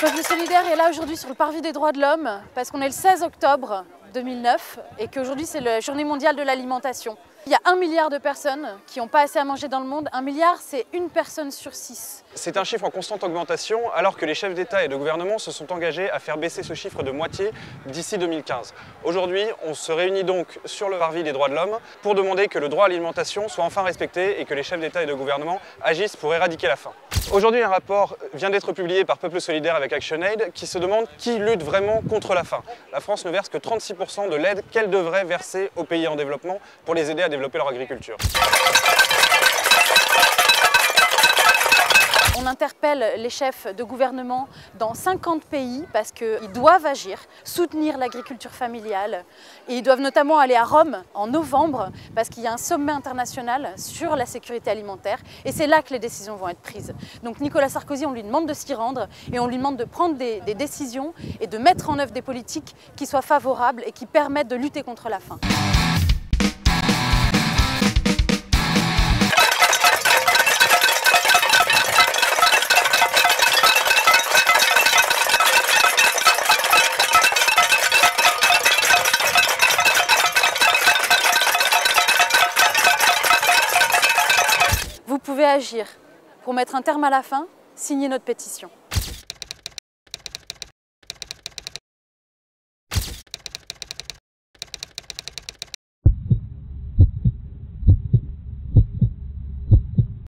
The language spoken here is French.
Le Peuple solidaire est là aujourd'hui sur le parvis des droits de l'homme parce qu'on est le 16 octobre 2009 et qu'aujourd'hui c'est la journée mondiale de l'alimentation. Il y a 1 milliard de personnes qui n'ont pas assez à manger dans le monde. 1 milliard, c'est une personne sur 6. C'est un chiffre en constante augmentation alors que les chefs d'État et de gouvernement se sont engagés à faire baisser ce chiffre de moitié d'ici 2015. Aujourd'hui, on se réunit donc sur le parvis des droits de l'homme pour demander que le droit à l'alimentation soit enfin respecté et que les chefs d'État et de gouvernement agissent pour éradiquer la faim. Aujourd'hui, un rapport vient d'être publié par Peuple solidaire avec ActionAid qui se demande qui lutte vraiment contre la faim. La France ne verse que 36% de l'aide qu'elle devrait verser aux pays en développement pour les aider à développer leur agriculture. On interpelle les chefs de gouvernement dans 50 pays parce qu'ils doivent agir, soutenir l'agriculture familiale. Et ils doivent notamment aller à Rome en novembre parce qu'il y a un sommet international sur la sécurité alimentaire et c'est là que les décisions vont être prises. Donc Nicolas Sarkozy, on lui demande de s'y rendre et on lui demande de prendre des décisions et de mettre en œuvre des politiques qui soient favorables et qui permettent de lutter contre la faim. Vous pouvez agir pour mettre un terme à la faim, signez notre pétition.